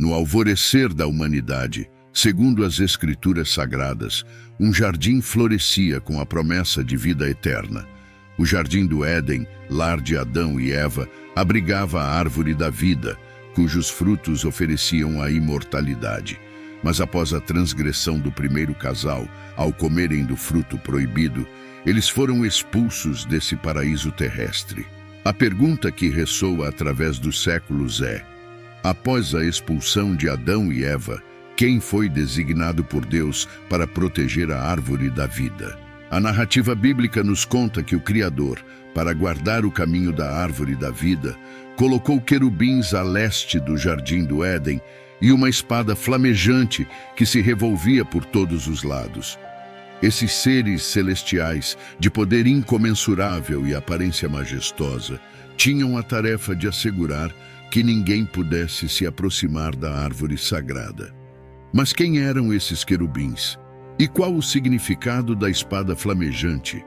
No alvorecer da humanidade, segundo as Escrituras Sagradas, um jardim florescia com a promessa de vida eterna. O jardim do Éden, lar de Adão e Eva, abrigava a árvore da vida, cujos frutos ofereciam a imortalidade. Mas após a transgressão do primeiro casal, ao comerem do fruto proibido, eles foram expulsos desse paraíso terrestre. A pergunta que ressoa através dos séculos é: após a expulsão de Adão e Eva, quem foi designado por Deus para proteger a árvore da vida? A narrativa bíblica nos conta que o Criador, para guardar o caminho da árvore da vida, colocou querubins a leste do jardim do Éden e uma espada flamejante que se revolvia por todos os lados. Esses seres celestiais, de poder incomensurável e aparência majestosa, tinham a tarefa de assegurar que ninguém pudesse se aproximar da árvore sagrada. Mas quem eram esses querubins? E qual o significado da espada flamejante?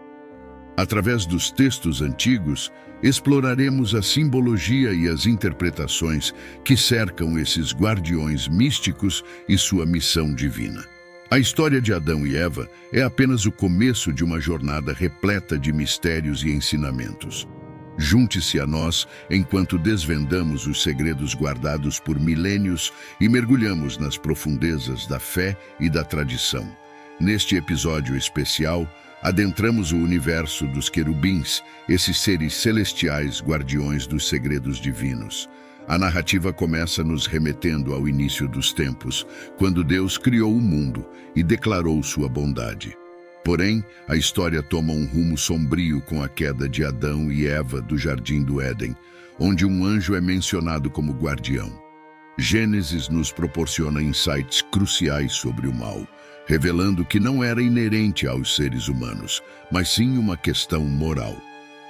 Através dos textos antigos, exploraremos a simbologia e as interpretações que cercam esses guardiões místicos e sua missão divina. A história de Adão e Eva é apenas o começo de uma jornada repleta de mistérios e ensinamentos. Junte-se a nós enquanto desvendamos os segredos guardados por milênios e mergulhamos nas profundezas da fé e da tradição. Neste episódio especial, adentramos o universo dos querubins, esses seres celestiais guardiões dos segredos divinos. A narrativa começa nos remetendo ao início dos tempos, quando Deus criou o mundo e declarou sua bondade. Porém, a história toma um rumo sombrio com a queda de Adão e Eva do Jardim do Éden, onde um anjo é mencionado como guardião. Gênesis nos proporciona insights cruciais sobre o mal, revelando que não era inerente aos seres humanos, mas sim uma questão moral.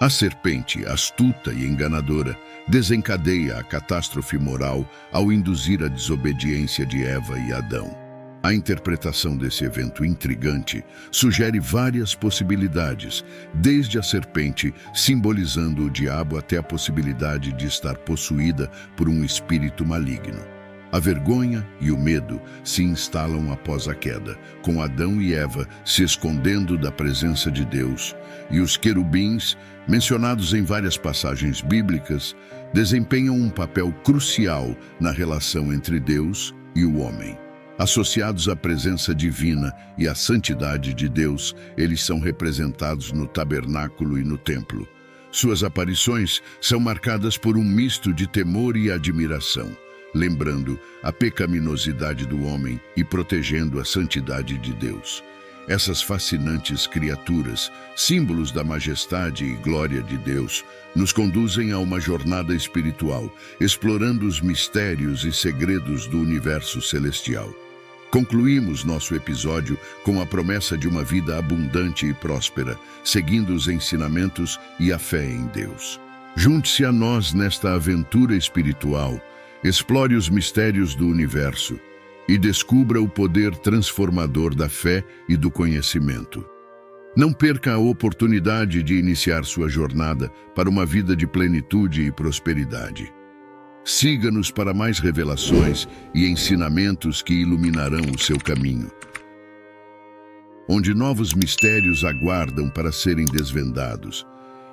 A serpente, astuta e enganadora, desencadeia a catástrofe moral ao induzir a desobediência de Eva e Adão. A interpretação desse evento intrigante sugere várias possibilidades, desde a serpente simbolizando o diabo até a possibilidade de estar possuída por um espírito maligno. A vergonha e o medo se instalam após a queda, com Adão e Eva se escondendo da presença de Deus, e os querubins, mencionados em várias passagens bíblicas, desempenham um papel crucial na relação entre Deus e o homem. Associados à presença divina e à santidade de Deus, eles são representados no tabernáculo e no templo. Suas aparições são marcadas por um misto de temor e admiração, lembrando a pecaminosidade do homem e protegendo a santidade de Deus. Essas fascinantes criaturas, símbolos da majestade e glória de Deus, nos conduzem a uma jornada espiritual, explorando os mistérios e segredos do universo celestial. Concluímos nosso episódio com a promessa de uma vida abundante e próspera, seguindo os ensinamentos e a fé em Deus. Junte-se a nós nesta aventura espiritual, explore os mistérios do universo e descubra o poder transformador da fé e do conhecimento. Não perca a oportunidade de iniciar sua jornada para uma vida de plenitude e prosperidade. Siga-nos para mais revelações e ensinamentos que iluminarão o seu caminho, onde novos mistérios aguardam para serem desvendados.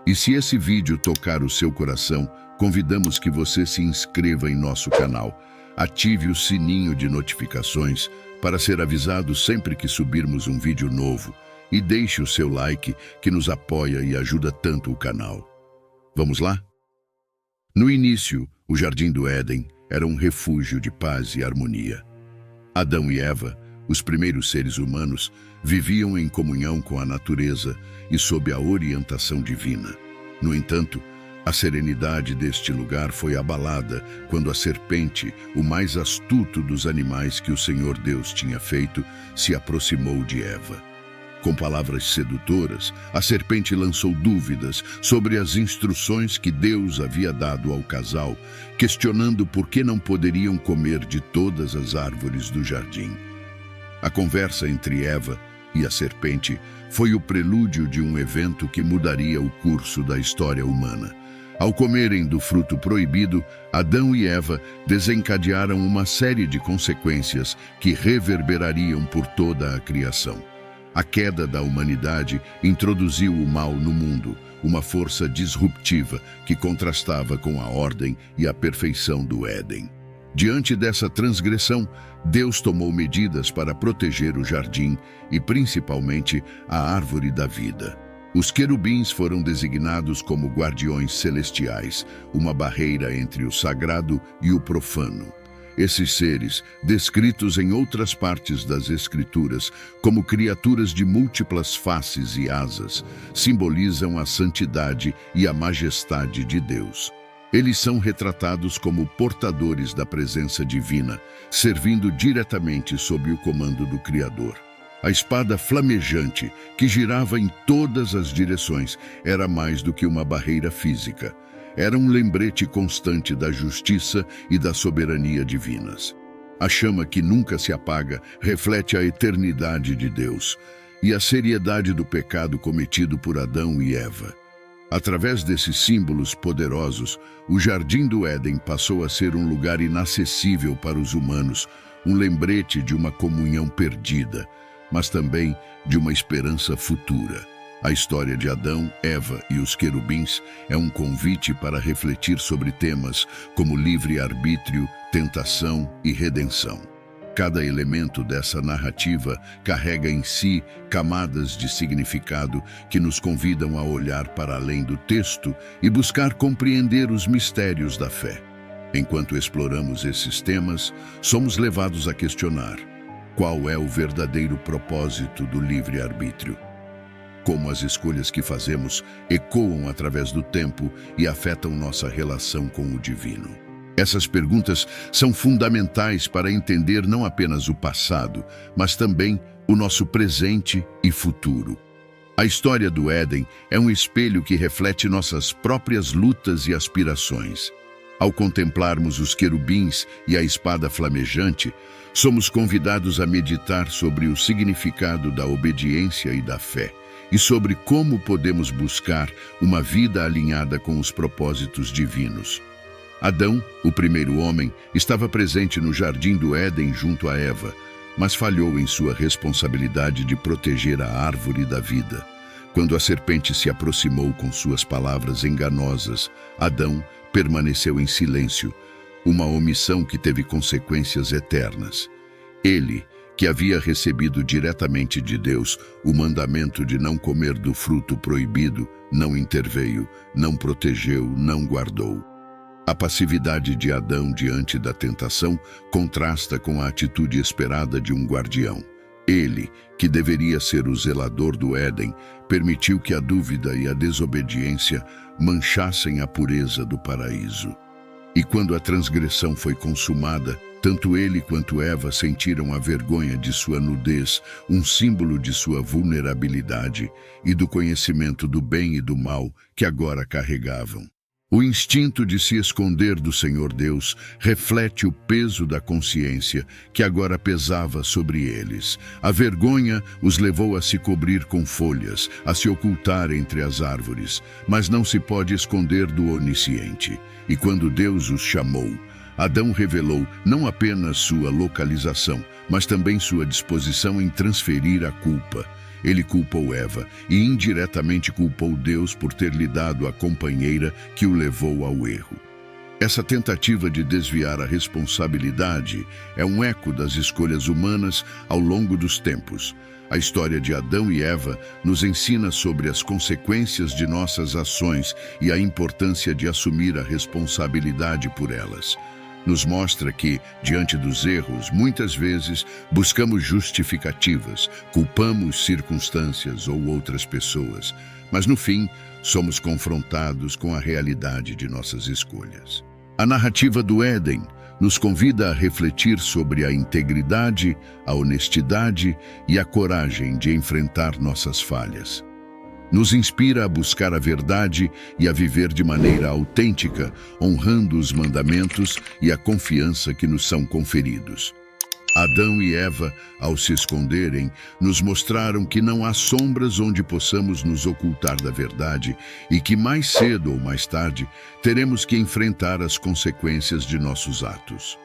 E se esse vídeo tocar o seu coração, convidamos que você se inscreva em nosso canal, ative o sininho de notificações para ser avisado sempre que subirmos um vídeo novo e deixe o seu like que nos apoia e ajuda tanto o canal. Vamos lá? No início, o Jardim do Éden era um refúgio de paz e harmonia. Adão e Eva, os primeiros seres humanos, viviam em comunhão com a natureza e sob a orientação divina. No entanto, a serenidade deste lugar foi abalada quando a serpente, o mais astuto dos animais que o Senhor Deus tinha feito, se aproximou de Eva. Com palavras sedutoras, a serpente lançou dúvidas sobre as instruções que Deus havia dado ao casal, questionando por que não poderiam comer de todas as árvores do jardim. A conversa entre Eva e a serpente foi o prelúdio de um evento que mudaria o curso da história humana. Ao comerem do fruto proibido, Adão e Eva desencadearam uma série de consequências que reverberariam por toda a criação. A queda da humanidade introduziu o mal no mundo, uma força disruptiva que contrastava com a ordem e a perfeição do Éden. Diante dessa transgressão, Deus tomou medidas para proteger o jardim e, principalmente, a árvore da vida. Os querubins foram designados como guardiões celestiais, uma barreira entre o sagrado e o profano. Esses seres, descritos em outras partes das Escrituras como criaturas de múltiplas faces e asas, simbolizam a santidade e a majestade de Deus. Eles são retratados como portadores da presença divina, servindo diretamente sob o comando do Criador. A espada flamejante, que girava em todas as direções, era mais do que uma barreira física. Era um lembrete constante da justiça e da soberania divinas. A chama que nunca se apaga reflete a eternidade de Deus e a seriedade do pecado cometido por Adão e Eva. Através desses símbolos poderosos, o Jardim do Éden passou a ser um lugar inacessível para os humanos, um lembrete de uma comunhão perdida, mas também de uma esperança futura. A história de Adão, Eva e os querubins é um convite para refletir sobre temas como livre-arbítrio, tentação e redenção. Cada elemento dessa narrativa carrega em si camadas de significado que nos convidam a olhar para além do texto e buscar compreender os mistérios da fé. Enquanto exploramos esses temas, somos levados a questionar: qual é o verdadeiro propósito do livre-arbítrio? Como as escolhas que fazemos ecoam através do tempo e afetam nossa relação com o divino? Essas perguntas são fundamentais para entender não apenas o passado, mas também o nosso presente e futuro. A história do Éden é um espelho que reflete nossas próprias lutas e aspirações. Ao contemplarmos os querubins e a espada flamejante, somos convidados a meditar sobre o significado da obediência e da fé, e sobre como podemos buscar uma vida alinhada com os propósitos divinos. Adão, o primeiro homem, estava presente no Jardim do Éden junto a Eva, mas falhou em sua responsabilidade de proteger a árvore da vida. Quando a serpente se aproximou com suas palavras enganosas, Adão permaneceu em silêncio, uma omissão que teve consequências eternas. Ele, que havia recebido diretamente de Deus o mandamento de não comer do fruto proibido, não interveio, não protegeu, não guardou. A passividade de Adão diante da tentação contrasta com a atitude esperada de um guardião. Ele, que deveria ser o zelador do Éden, permitiu que a dúvida e a desobediência manchassem a pureza do paraíso. E quando a transgressão foi consumada, tanto ele quanto Eva sentiram a vergonha de sua nudez, um símbolo de sua vulnerabilidade e do conhecimento do bem e do mal que agora carregavam. O instinto de se esconder do Senhor Deus reflete o peso da consciência que agora pesava sobre eles. A vergonha os levou a se cobrir com folhas, a se ocultar entre as árvores, mas não se pode esconder do Onisciente. E quando Deus os chamou, Adão revelou não apenas sua localização, mas também sua disposição em transferir a culpa. Ele culpou Eva e indiretamente culpou Deus por ter lhe dado a companheira que o levou ao erro. Essa tentativa de desviar a responsabilidade é um eco das escolhas humanas ao longo dos tempos. A história de Adão e Eva nos ensina sobre as consequências de nossas ações e a importância de assumir a responsabilidade por elas. Nos mostra que, diante dos erros, muitas vezes buscamos justificativas, culpamos circunstâncias ou outras pessoas, mas no fim somos confrontados com a realidade de nossas escolhas. A narrativa do Éden nos convida a refletir sobre a integridade, a honestidade e a coragem de enfrentar nossas falhas. Nos inspira a buscar a verdade e a viver de maneira autêntica, honrando os mandamentos e a confiança que nos são conferidos. Adão e Eva, ao se esconderem, nos mostraram que não há sombras onde possamos nos ocultar da verdade e que mais cedo ou mais tarde teremos que enfrentar as consequências de nossos atos.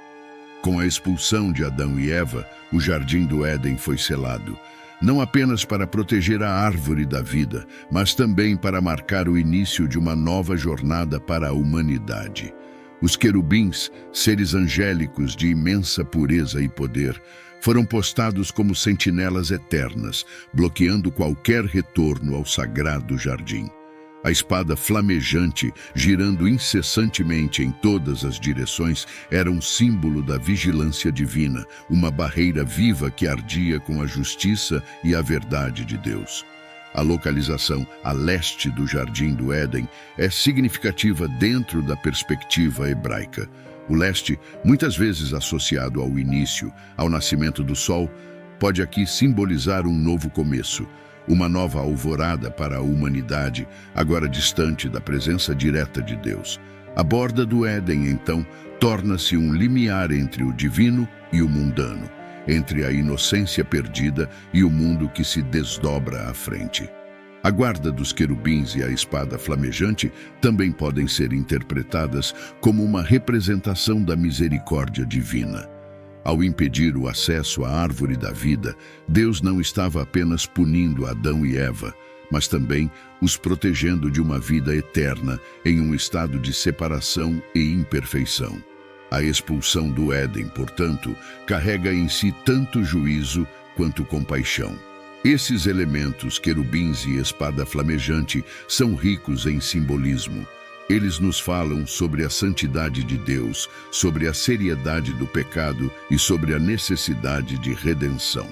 Com a expulsão de Adão e Eva, o jardim do Éden foi selado, não apenas para proteger a árvore da vida, mas também para marcar o início de uma nova jornada para a humanidade. Os querubins, seres angélicos de imensa pureza e poder, foram postados como sentinelas eternas, bloqueando qualquer retorno ao sagrado jardim. A espada flamejante, girando incessantemente em todas as direções, era um símbolo da vigilância divina, uma barreira viva que ardia com a justiça e a verdade de Deus. A localização a leste do Jardim do Éden é significativa dentro da perspectiva hebraica. O leste, muitas vezes associado ao início, ao nascimento do sol, pode aqui simbolizar um novo começo, uma nova alvorada para a humanidade, agora distante da presença direta de Deus. A borda do Éden, então, torna-se um limiar entre o divino e o mundano, entre a inocência perdida e o mundo que se desdobra à frente. A guarda dos querubins e a espada flamejante também podem ser interpretadas como uma representação da misericórdia divina. Ao impedir o acesso à árvore da vida, Deus não estava apenas punindo Adão e Eva, mas também os protegendo de uma vida eterna em um estado de separação e imperfeição. A expulsão do Éden, portanto, carrega em si tanto juízo quanto compaixão. Esses elementos, querubins e espada flamejante, são ricos em simbolismo. Eles nos falam sobre a santidade de Deus, sobre a seriedade do pecado e sobre a necessidade de redenção.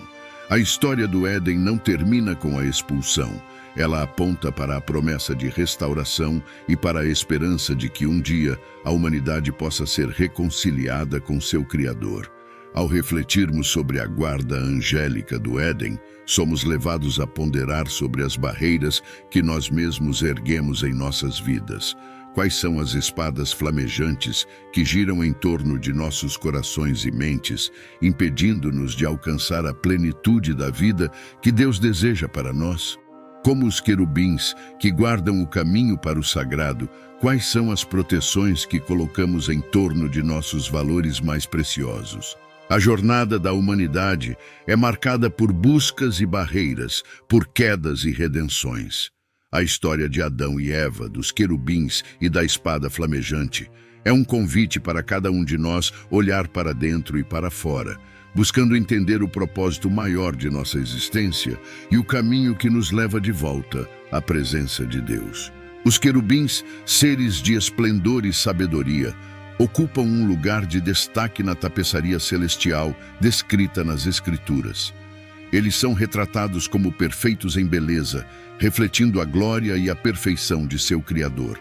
A história do Éden não termina com a expulsão. Ela aponta para a promessa de restauração e para a esperança de que um dia a humanidade possa ser reconciliada com seu Criador. Ao refletirmos sobre a guarda angélica do Éden, somos levados a ponderar sobre as barreiras que nós mesmos erguemos em nossas vidas. Quais são as espadas flamejantes que giram em torno de nossos corações e mentes, impedindo-nos de alcançar a plenitude da vida que Deus deseja para nós? Como os querubins que guardam o caminho para o sagrado, quais são as proteções que colocamos em torno de nossos valores mais preciosos? A jornada da humanidade é marcada por buscas e barreiras, por quedas e redenções. A história de Adão e Eva, dos querubins e da espada flamejante é um convite para cada um de nós olhar para dentro e para fora, buscando entender o propósito maior de nossa existência e o caminho que nos leva de volta à presença de Deus. Os querubins, seres de esplendor e sabedoria, ocupam um lugar de destaque na tapeçaria celestial descrita nas Escrituras. Eles são retratados como perfeitos em beleza, refletindo a glória e a perfeição de seu Criador.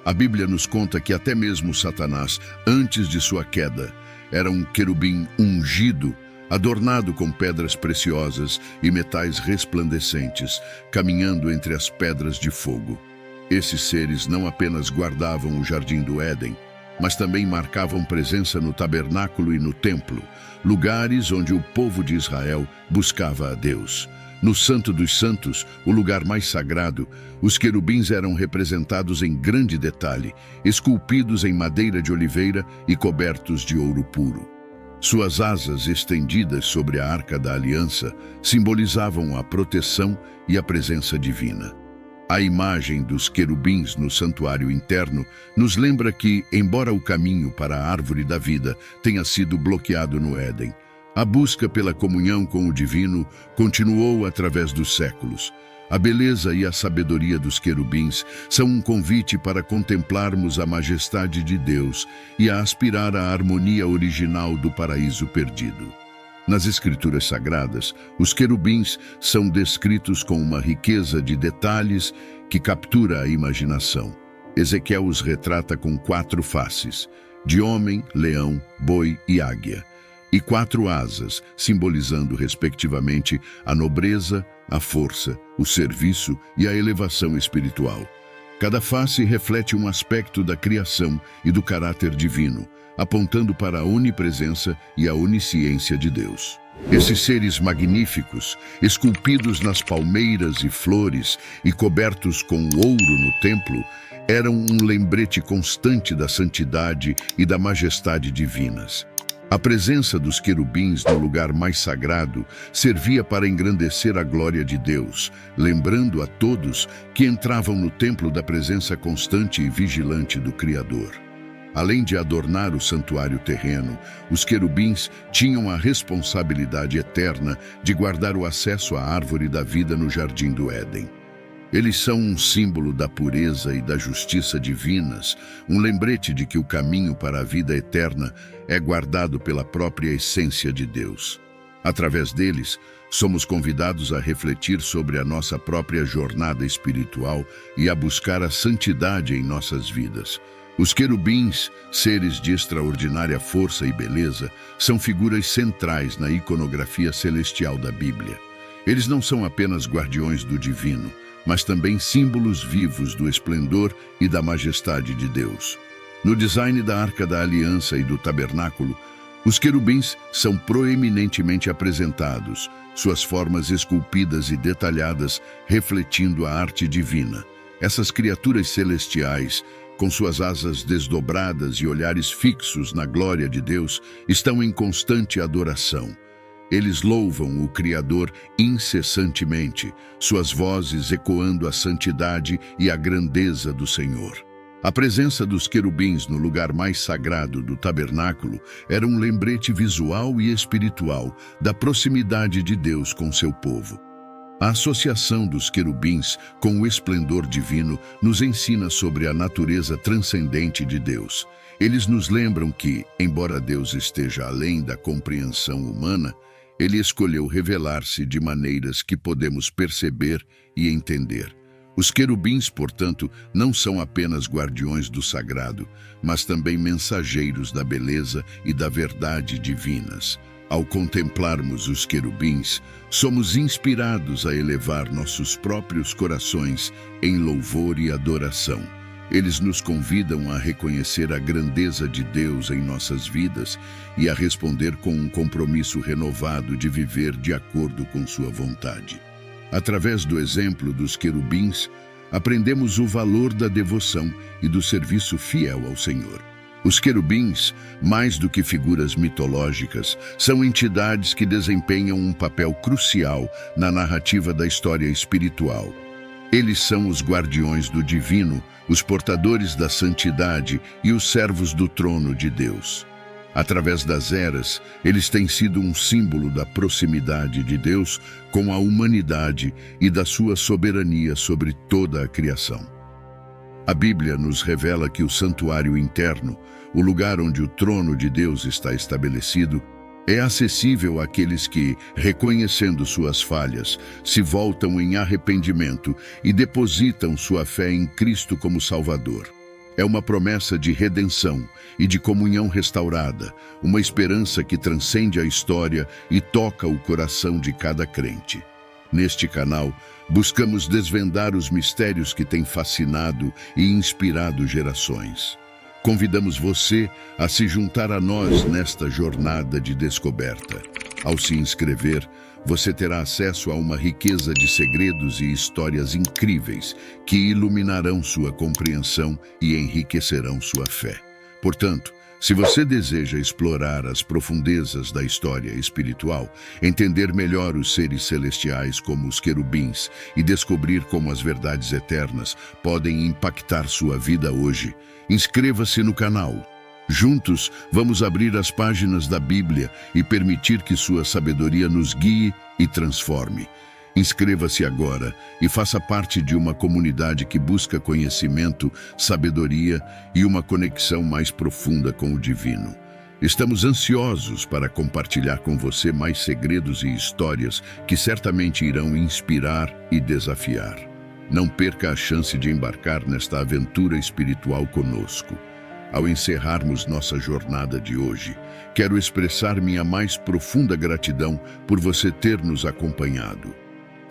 A Bíblia nos conta que até mesmo Satanás, antes de sua queda, era um querubim ungido, adornado com pedras preciosas e metais resplandecentes, caminhando entre as pedras de fogo. Esses seres não apenas guardavam o Jardim do Éden, mas também marcavam presença no tabernáculo e no templo, lugares onde o povo de Israel buscava a Deus. No Santo dos Santos, o lugar mais sagrado, os querubins eram representados em grande detalhe, esculpidos em madeira de oliveira e cobertos de ouro puro. Suas asas estendidas sobre a Arca da Aliança simbolizavam a proteção e a presença divina. A imagem dos querubins no santuário interno nos lembra que, embora o caminho para a árvore da vida tenha sido bloqueado no Éden, a busca pela comunhão com o divino continuou através dos séculos. A beleza e a sabedoria dos querubins são um convite para contemplarmos a majestade de Deus e a aspirar à harmonia original do paraíso perdido. Nas Escrituras Sagradas, os querubins são descritos com uma riqueza de detalhes que captura a imaginação. Ezequiel os retrata com 4 faces, de homem, leão, boi e águia, e 4 asas, simbolizando, respectivamente, a nobreza, a força, o serviço e a elevação espiritual. Cada face reflete um aspecto da criação e do caráter divino, apontando para a onipresença e a onisciência de Deus. Esses seres magníficos, esculpidos nas palmeiras e flores e cobertos com ouro no templo, eram um lembrete constante da santidade e da majestade divinas. A presença dos querubins no lugar mais sagrado servia para engrandecer a glória de Deus, lembrando a todos que entravam no templo da presença constante e vigilante do Criador. Além de adornar o santuário terreno, os querubins tinham a responsabilidade eterna de guardar o acesso à árvore da vida no jardim do Éden. Eles são um símbolo da pureza e da justiça divinas, um lembrete de que o caminho para a vida eterna é guardado pela própria essência de Deus. Através deles, somos convidados a refletir sobre a nossa própria jornada espiritual e a buscar a santidade em nossas vidas. Os querubins, seres de extraordinária força e beleza, são figuras centrais na iconografia celestial da Bíblia. Eles não são apenas guardiões do divino, mas também símbolos vivos do esplendor e da majestade de Deus. No design da Arca da Aliança e do Tabernáculo, os querubins são proeminentemente apresentados, suas formas esculpidas e detalhadas refletindo a arte divina. Essas criaturas celestiais, com suas asas desdobradas e olhares fixos na glória de Deus, estão em constante adoração. Eles louvam o Criador incessantemente, suas vozes ecoando a santidade e a grandeza do Senhor. A presença dos querubins no lugar mais sagrado do tabernáculo era um lembrete visual e espiritual da proximidade de Deus com seu povo. A associação dos querubins com o esplendor divino nos ensina sobre a natureza transcendente de Deus. Eles nos lembram que, embora Deus esteja além da compreensão humana, Ele escolheu revelar-se de maneiras que podemos perceber e entender. Os querubins, portanto, não são apenas guardiões do sagrado, mas também mensageiros da beleza e da verdade divinas. Ao contemplarmos os querubins, somos inspirados a elevar nossos próprios corações em louvor e adoração. Eles nos convidam a reconhecer a grandeza de Deus em nossas vidas e a responder com um compromisso renovado de viver de acordo com sua vontade. Através do exemplo dos querubins, aprendemos o valor da devoção e do serviço fiel ao Senhor. Os querubins, mais do que figuras mitológicas, são entidades que desempenham um papel crucial na narrativa da história espiritual. Eles são os guardiões do divino, os portadores da santidade e os servos do trono de Deus. Através das eras, eles têm sido um símbolo da proximidade de Deus com a humanidade e da sua soberania sobre toda a criação. A Bíblia nos revela que o santuário interno, o lugar onde o trono de Deus está estabelecido, é acessível àqueles que, reconhecendo suas falhas, se voltam em arrependimento e depositam sua fé em Cristo como Salvador. É uma promessa de redenção e de comunhão restaurada, uma esperança que transcende a história e toca o coração de cada crente. Neste canal, buscamos desvendar os mistérios que têm fascinado e inspirado gerações. Convidamos você a se juntar a nós nesta jornada de descoberta. Ao se inscrever, você terá acesso a uma riqueza de segredos e histórias incríveis que iluminarão sua compreensão e enriquecerão sua fé. Portanto, se você deseja explorar as profundezas da história espiritual, entender melhor os seres celestiais como os querubins e descobrir como as verdades eternas podem impactar sua vida hoje, inscreva-se no canal. Juntos, vamos abrir as páginas da Bíblia e permitir que sua sabedoria nos guie e transforme. Inscreva-se agora e faça parte de uma comunidade que busca conhecimento, sabedoria e uma conexão mais profunda com o divino. Estamos ansiosos para compartilhar com você mais segredos e histórias que certamente irão inspirar e desafiar. Não perca a chance de embarcar nesta aventura espiritual conosco. Ao encerrarmos nossa jornada de hoje, quero expressar minha mais profunda gratidão por você ter nos acompanhado.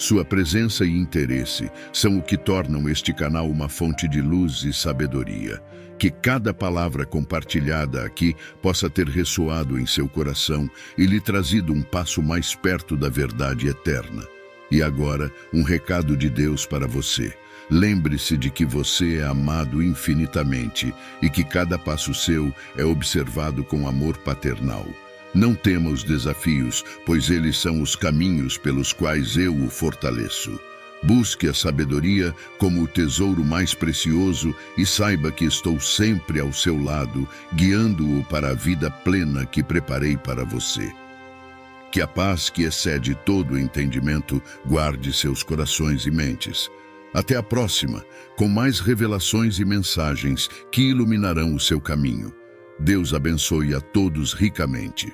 Sua presença e interesse são o que tornam este canal uma fonte de luz e sabedoria. Que cada palavra compartilhada aqui possa ter ressoado em seu coração e lhe trazido um passo mais perto da verdade eterna. E agora, um recado de Deus para você. Lembre-se de que você é amado infinitamente e que cada passo seu é observado com amor paternal. Não tema os desafios, pois eles são os caminhos pelos quais eu o fortaleço. Busque a sabedoria como o tesouro mais precioso e saiba que estou sempre ao seu lado, guiando-o para a vida plena que preparei para você. Que a paz que excede todo o entendimento guarde seus corações e mentes. Até a próxima, com mais revelações e mensagens que iluminarão o seu caminho. Deus abençoe a todos ricamente.